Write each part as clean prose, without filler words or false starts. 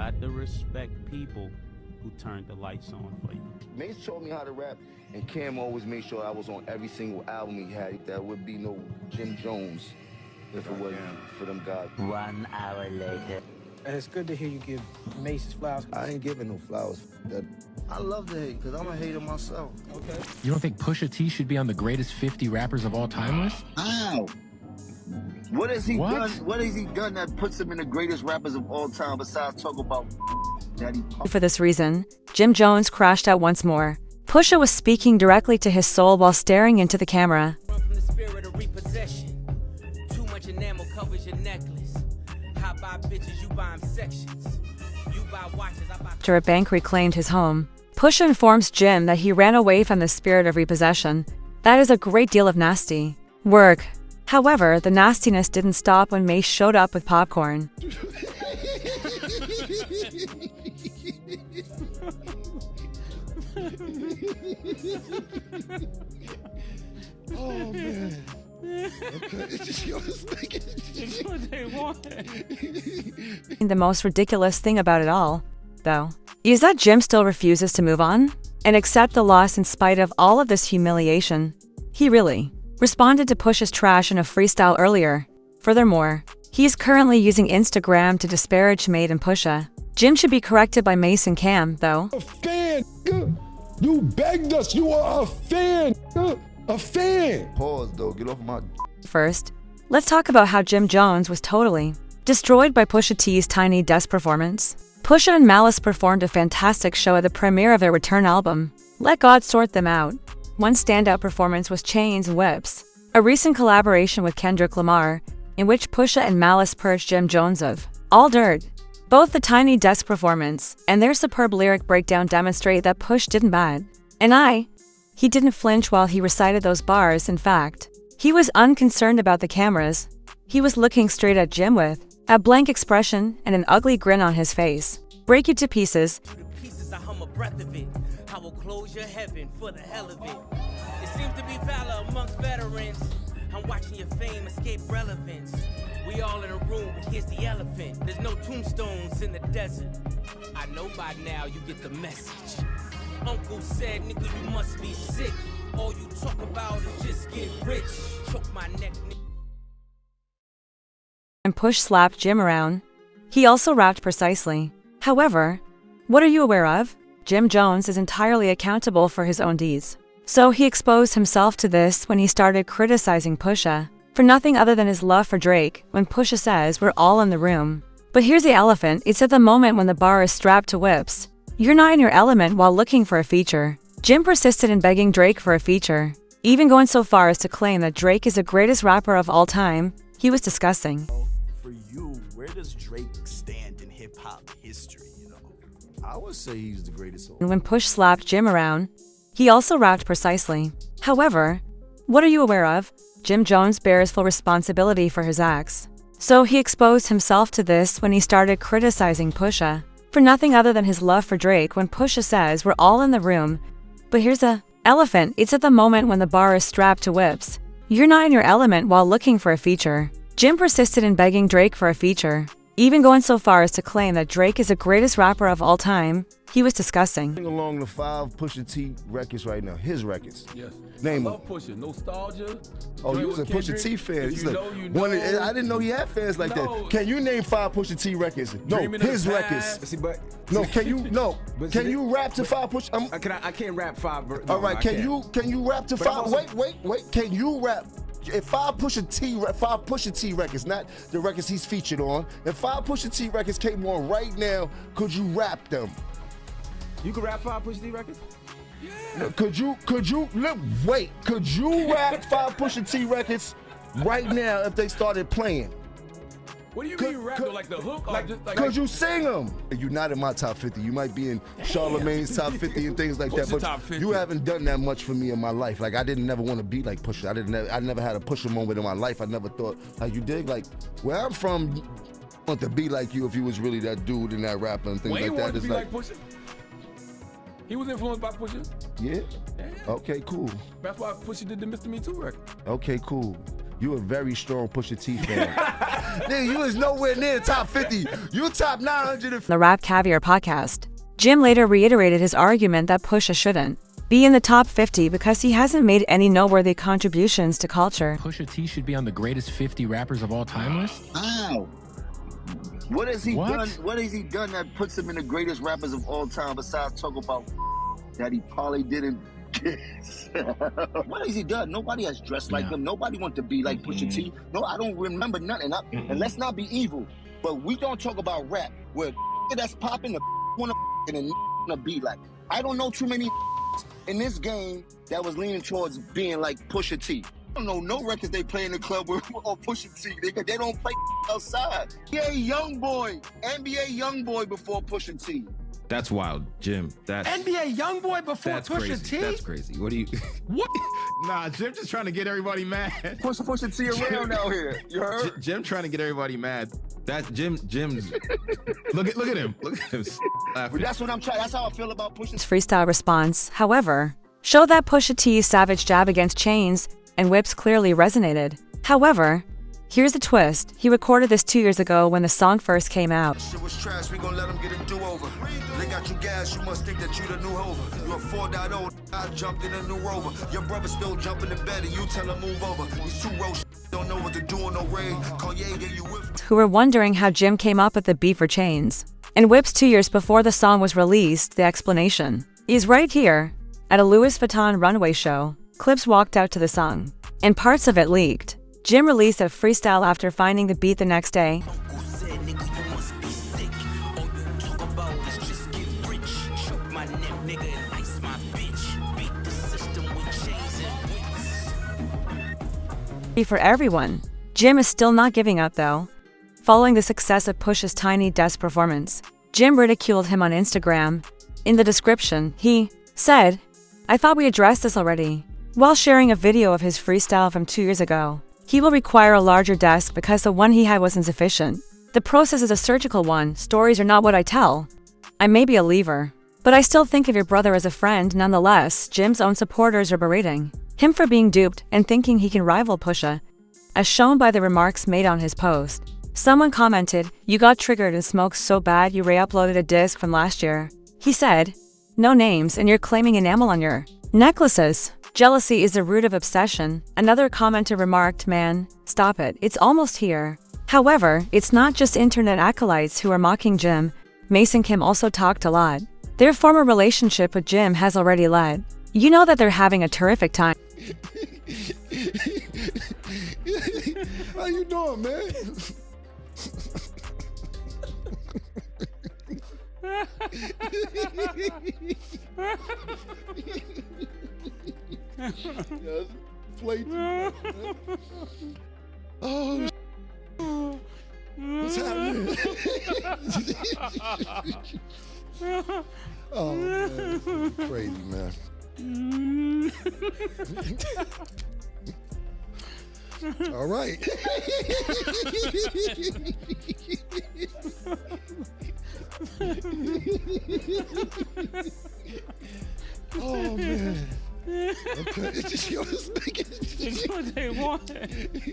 got to respect people who turned the lights on for you. Mase taught me how to rap, and Cam always made sure I was on every single album he had. There would be no Jim Jones if it wasn't for them guys. 1 hour later. It's good to hear you give Mase his flowers. I ain't giving no flowers. I love to hate, because I'm a hater myself. Okay. You don't think Pusha T should be on the greatest 50 rappers of all time list? Ow! What has he done? What has he done that puts him in the greatest rappers of all time besides talk about Daddy? For this reason, Jim Jones crashed out once more. Pusha was speaking directly to his soul while staring into the camera. Run from the spirit of repossession. Too much enamel covers your necklace. How buy bitches, you buy them sections. You buy watches, I buy... After a bank reclaimed his home, Pusha informs Jim that he ran away from the spirit of repossession. That is a great deal of nasty work. However, the nastiness didn't stop when Mase showed up with popcorn. Oh man. Okay. It's what they want. The most ridiculous thing about it all, though, is that Jim still refuses to move on and accept the loss in spite of all of this humiliation. He really responded to Pusha's trash in a freestyle earlier. Furthermore, he is currently using Instagram to disparage Mase and Pusha. Jim should be corrected by Mase and Cam, though. A fan, you begged us. You are a fan, a fan. Pause though. Get off my. First, let's talk about how Jim Jones was totally destroyed by Pusha T's Tiny Desk performance. Pusha and Malice performed a fantastic show at the premiere of their return album, Let God Sort Them Out. One standout performance was Chains and Whips, a recent collaboration with Kendrick Lamar, in which Pusha and Malice purged Jim Jones of all dirt. Both the Tiny Desk performance and their superb lyric breakdown demonstrate that Push didn't bad. And he didn't flinch while he recited those bars. In fact, he was unconcerned about the cameras. He was looking straight at Jim with a blank expression and an ugly grin on his face. Break you to pieces. I hum a breath of it. I will close your heaven for the hell of it. It seems to be valor amongst veterans. I'm watching your fame escape relevance. We all in a room, but here's the elephant. There's no tombstones in the desert. I know by now you get the message. Uncle said, nigga, you must be sick. All you talk about is just get rich. Choke my neck, nigga. And Push slapped Jim around. He also rapped precisely. However, what are you aware of? Jim Jones is entirely accountable for his own deeds. So he exposed himself to this when he started criticizing Pusha for nothing other than his love for Drake when Pusha says we're all in the room. But here's the elephant, it's at the moment when the bar is strapped to whips. You're not in your element while looking for a feature. Jim persisted in begging Drake for a feature, even going so far as to claim that Drake is the greatest rapper of all time. He was disgusting. For you, where does Drake stand in hip-hop history? I would say he's the greatest. And when Push slapped Jim around, he also rapped precisely. However, what are you aware of? Jim Jones bears full responsibility for his acts. So he exposed himself to this when he started criticizing Pusha for nothing other than his love for Drake when Pusha says we're all in the room. But here's the elephant, it's at the moment when the bar is strapped to whips. You're not in your element while looking for a feature. Jim persisted in begging Drake for a feature, even going so far as to claim that Drake is the greatest rapper of all time. He was disgusting. Along the 5 Pusha T records right now, his records. Yes. Name I love Pusha. Nostalgia. Oh, you was a Pusha T fan. He's like, I didn't know he had fans like that. Can you name 5 Pusha T records? No, his records. See, but, no, can you? No, can you rap to 5 Pusha? I can't rap 5. No, all right, can you rap to 5? Wait. Can you rap? If 5 Pusha T records, not the records he's featured on, if 5 Pusha T records came on right now, could you rap them? You could rap 5 Pusha T records? Yeah. Could you rap 5 Pusha T records right now if they started playing? What do you mean rap though, like the hook? Could you sing them? You're not in my top 50. You might be in Charlemagne's top 50 and things like that, but you haven't done that much for me in my life. Like I didn't never want to be like Pusha. I never had a Pusha moment in my life. I never thought like you did. Like where I'm from, I want to be like you if you was really that dude and that rapper and things Wayne like that. It's like Pusha. He was influenced by Pusha. Yeah? Okay, cool. That's why Pusha did the Mr. Me Too record. Okay, cool. You a very strong Pusha T fan. Nigga, you was nowhere near top 50. You top 950. The Rap Caviar podcast. Jim later reiterated his argument that Pusha shouldn't be in the top 50 because he hasn't made any noteworthy contributions to culture. Pusha T should be on the greatest 50 rappers of all time list? Ow. What has he done? What has he done that puts him in the greatest rappers of all time besides talk about that he probably didn't kiss? What has he done? Nobody has dressed like him. Nobody wants to be like Pusha T. No, I don't remember nothing. And let's not be evil, but we don't talk about rap where that's popping the want to be like. I don't know too many in this game that was leaning towards being like Pusha T. I don't know no records they play in the club with or Pusha T. They don't play outside. NBA Youngboy before Pusha T. That's wild, Jim. That's NBA Youngboy before Pusha T? That's crazy. What do you... What? Nah, Jim just trying to get everybody mad. Pusha T around out here. You heard? Jim trying to get everybody mad. That's Jim's... Look at him. Look at him. That's what I'm trying. That's how I feel about Pusha T. His freestyle response, however, showed that Pusha T's savage jab against chains and whips clearly resonated. However, here's the twist. He recorded this 2 years ago when the song first came out. Shit was trash, we gon' let them get a do-over. They got you gas, you must think that you the new Hova. You a 4.0, I jumped in a new Rover. Your brother still jumping in bed and you tell him move over. These two roads don't know what to do on no raid. Kanye gave you whip. Who were wondering how Jim came up with the beat for Chains and Whips 2 years before the song was released. The explanation is right here. At a Louis Vuitton runway show, clips walked out to the song, and parts of it leaked. Jim released a freestyle after finding the beat the next day. For everyone, Jim is still not giving up though. Following the success of Pusha's Tiny Desk performance, Jim ridiculed him on Instagram. In the description, he said, "I thought we addressed this already," while sharing a video of his freestyle from 2 years ago. He will require a larger desk because the one he had was insufficient. The process is a surgical one. Stories are not what I tell. I may be a lever, but I still think of your brother as a friend nonetheless. Jim's own supporters are berating him for being duped and thinking he can rival Pusha, as shown by the remarks made on his post. Someone commented, "You got triggered and smoked so bad you re-uploaded a disc from last year." He said, "No names and you're claiming enamel on your necklaces. Jealousy is the root of obsession." Another commenter remarked, "Man, stop it, it's almost here." However, it's not just internet acolytes who are mocking Jim. Mase and Kim also talked a lot. Their former relationship with Jim has already led. You know that they're having a terrific time. How you doing, man? Yes, play too. Oh, what's happening? Oh man, crazy man. All right. Oh man. Okay. It's what they want.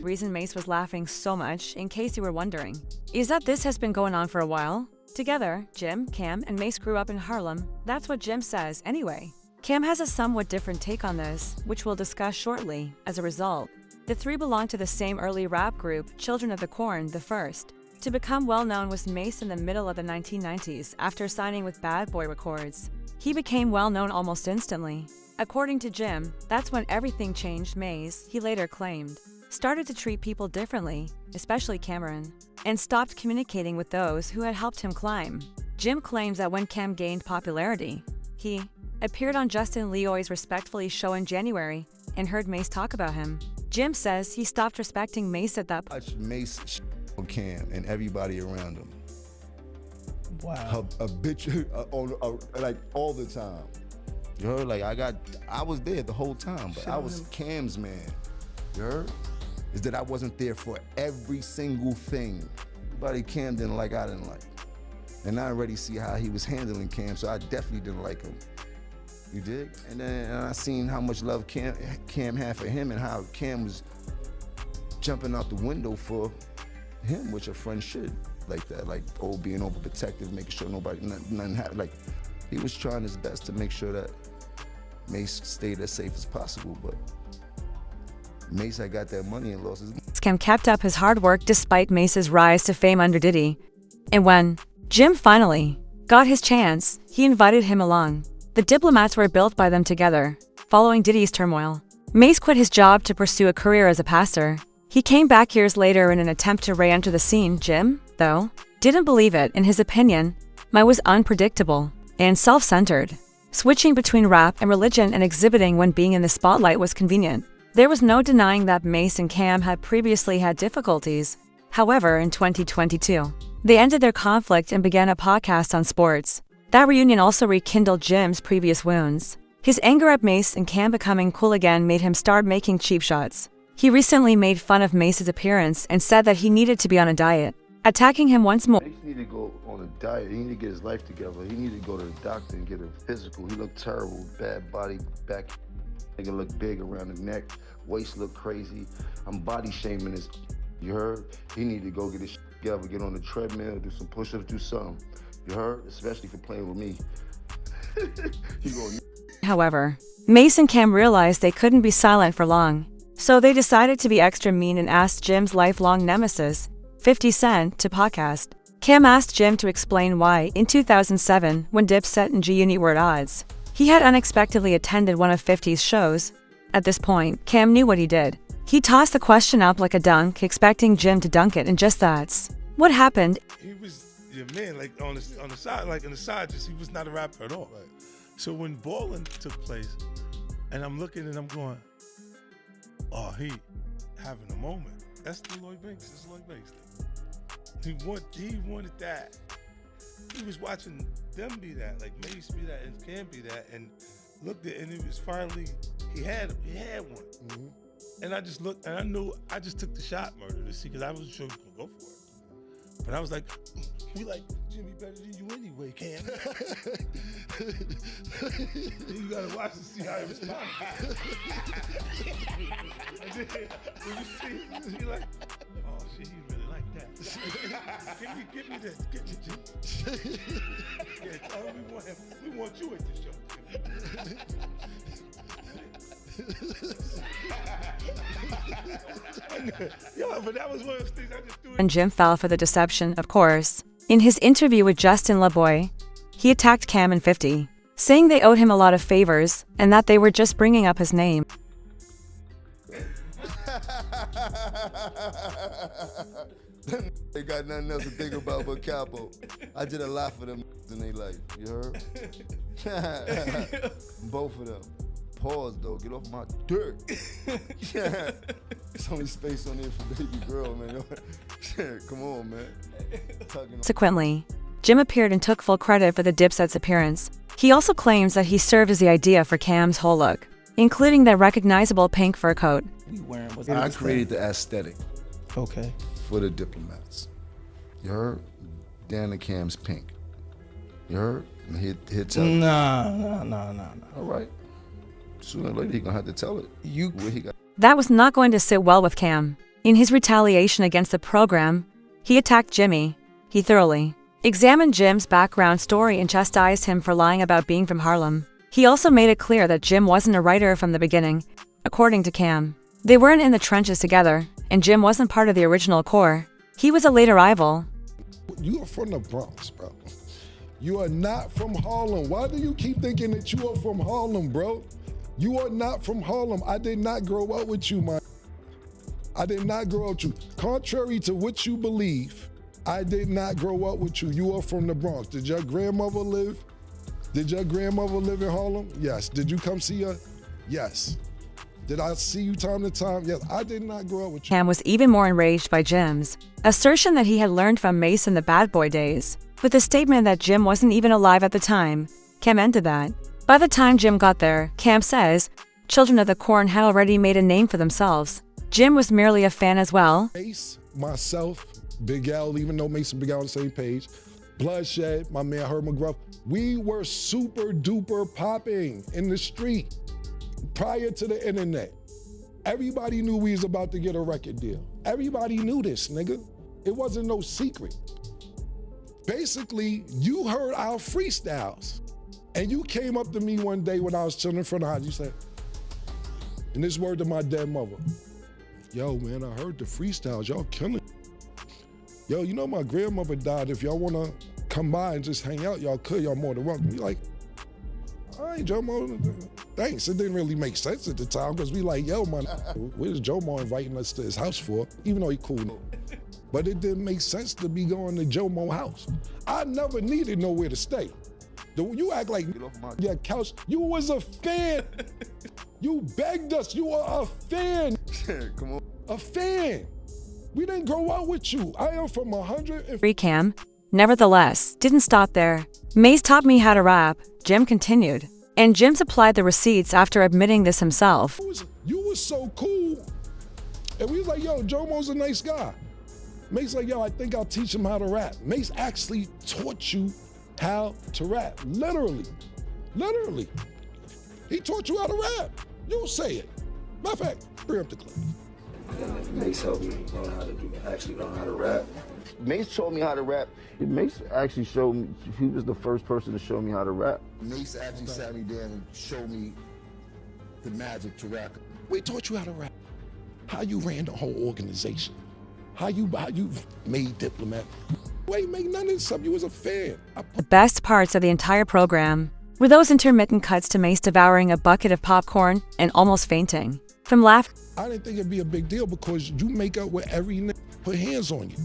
Reason Mase was laughing so much, in case you were wondering, is that this has been going on for a while. Together, Jim, Cam, and Mase grew up in Harlem. That's what Jim says anyway. Cam has a somewhat different take on this, which we'll discuss shortly. As a result, the three belong to the same early rap group, Children of the Corn. The first to become well-known was Mase in the middle of the 1990s after signing with Bad Boy Records. He became well-known almost instantly. According to Jim, that's when everything changed. Mase, he later claimed, started to treat people differently, especially Cam'ron, and stopped communicating with those who had helped him climb. Jim claims that when Cam gained popularity, he appeared on Justin Leoy's Respectfully show in January and heard Mase talk about him. Jim says he stopped respecting Mase at that point. Mase on Cam and everybody around him. Wow. A bitch like all the time. You heard? Like I was there the whole time, but I was Cam's man. You heard? Is that I wasn't there for every single thing. Buddy Cam didn't like, I didn't like. And I already see how he was handling Cam, so I definitely didn't like him. You dig? And then I seen how much love Cam had for him and how Cam was jumping out the window for him, which a friend should, like that, like being overprotective, making sure nothing happened. Like he was trying his best to make sure that Mase stayed as safe as possible, but Mase had got that money and lost his. Cam kept up his hard work despite Mase's rise to fame under Diddy. And when Jim finally got his chance, he invited him along. The Diplomats were built by them together. Following Diddy's turmoil, Mase quit his job to pursue a career as a pastor. He came back years later in an attempt to re-enter the scene. Jim, though, didn't believe it. In his opinion, Mase was unpredictable and self-centered, switching between rap and religion and exhibiting when being in the spotlight was convenient. There was no denying that Mase and Cam had previously had difficulties. However, in 2022, they ended their conflict and began a podcast on sports. That reunion also rekindled Jim's previous wounds. His anger at Mase and Cam becoming cool again made him start making cheap shots. He recently made fun of Mase's appearance and said that he needed to be on a diet, attacking him once more. Mase needed to go on a diet. He needed to get his life together. He needed to go to the doctor and get a physical. He looked terrible, bad body, back. Nigga look big around the neck, waist look crazy. I'm body shaming this. You heard? He need to go get his shit together, get on the treadmill, do some push-ups, do something. You heard? Especially for playing with me. However, Mase and Cam realized they couldn't be silent for long, so they decided to be extra mean and asked Jim's lifelong nemesis, 50 Cent, to podcast. Cam asked Jim to explain why, in 2007, when Dipset and G-Unit were at odds, he had unexpectedly attended one of 50's shows. At this point, Cam knew what he did. He tossed the question up like a dunk, expecting Jim to dunk it, and just that's what happened. He was your man, like on the side, like on the side, just he was not a rapper at all. Right. So when Ballin' took place, and I'm looking and I'm going, oh, he having a moment. That's the Lloyd Banks. That's Lloyd Banks thing. He wanted that. He was watching them be that, like Mase be that, and Cam be that, and looked at, and it was finally he had one. Mm-hmm. And I just looked, and I knew I just took the shot, murder, to see, because I wasn't sure he was gonna go for it. But I was like, we like Jimmy better than you anyway, Cam. You gotta watch to see how he responds. And then you see, he like, oh shit, he really like that. Give me this, get me Jim. Yeah, tell him we want you at the show. Yo, but that was one of those things I just threw. And Jim fell for the deception, of course. In his interview with Justin LaBoy, he attacked Cam and 50, saying they owed him a lot of favors and that they were just bringing up his name. They got nothing else to think about but Capo. I did a lot for them in their life, you heard? Both of them. Pause though, get off my dirt. There's only space on there for baby girl, man. Come on, man. Subsequently, Jim appeared and took full credit for the Dipset's appearance. He also claims that he served as the idea for Cam's whole look, including that recognizable pink fur coat. I created the aesthetic. Okay. For the Diplomats. You heard? Dan and Cam's pink. You heard? He'll tell you. Nah. All right. Sooner or later, he's gonna have to tell it. That was not going to sit well with Cam. In his retaliation against the program, he attacked Jimmy. He thoroughly examined Jim's background story and chastised him for lying about being from Harlem. He also made it clear that Jim wasn't a writer from the beginning. According to Cam, they weren't in the trenches together, and Jim wasn't part of the original core. He was a late arrival. You are from the Bronx, bro. You are not from Harlem. Why do you keep thinking that you are from Harlem, bro? You are not from Harlem. I did not grow up with you, man. I did not grow up with you. Contrary to what you believe, I did not grow up with you. You are from the Bronx. Did your grandmother live? Did your grandmother live in Harlem? Yes. Did you come see her? Yes. Did I see you time to time? Yes. I did not grow up with you. Cam was even more enraged by Jim's assertion that he had learned from Mase in the Bad Boy days. With the statement that Jim wasn't even alive at the time, Cam ended that. By the time Jim got there, Cam says, children of the Corn had already made a name for themselves. Jim was merely a fan as well. Mase, myself, Big L, even though Mase and Big L on the same page, Bloodshed, my man Herb McGruff, we were super duper popping in the street prior to the internet. Everybody knew we was about to get a record deal. Everybody knew this, nigga. It wasn't no secret. Basically, you heard our freestyles, and you came up to me one day when I was chilling in front of the house. You said, and this word to my dead mother, yo, man, I heard the freestyles. Y'all killing it. Yo, you know my grandmother died. If y'all want to come by and just hang out, y'all could. Y'all more than welcome. We like, all right, Joe Mo, thanks. It didn't really make sense at the time because we like, yo, man, where's Joe Mo inviting us to his house for? Even though he cool. But it didn't make sense to be going to Joe Mo house. I never needed nowhere to stay. You act like your couch. You was a fan. You begged us. You were a fan. Come on. A fan. We didn't grow up with you. I am from 100. Free Cam. Nevertheless, didn't stop there. Mase taught me how to rap, Jim continued. And Jim supplied the receipts after admitting this himself. You was so cool. And we was like, yo, Joe Mo's a nice guy. Mase like, yo, I think I'll teach him how to rap. Mase actually taught you how to rap. Literally. Literally. He taught you how to rap. You'll say it. Matter of fact, bring up the clip. Mase helped me actually learn how to rap. Mase taught me how to rap. Mase actually showed me, he was the first person to show me how to rap. Mase actually sat me down and showed me the magic to rap. We taught you how to rap. How you ran the whole organization. How you made Diplomat. You ain't make none of this stuff. You was a fan. The best parts of the entire program were those intermittent cuts to Mase devouring a bucket of popcorn and almost fainting from laughter. I didn't think it'd be a big deal because you make up with every nigga put hands on you.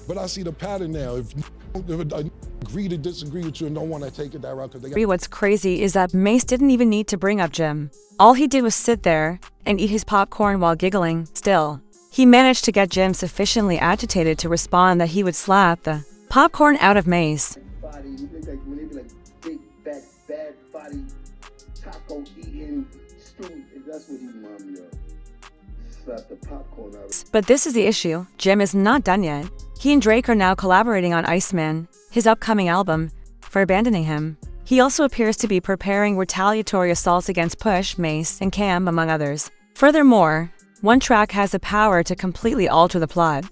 But I see the pattern now. If I agree to disagree with you and don't want to take it that route, because they got. What's crazy is that Mase didn't even need to bring up Jim. All he did was sit there and eat his popcorn while giggling. Still, he managed to get Jim sufficiently agitated to respond that he would slap the popcorn out of Mase. Body, you think like when they be like big, bad body, taco eating, stew, that's what he reminds me of. Slap the popcorn out. But this is the issue. Jim is not done yet. He and Drake are now collaborating on Iceman, his upcoming album, for abandoning him. He also appears to be preparing retaliatory assaults against Push, Mase, and Cam, among others. Furthermore, one track has the power to completely alter the plot.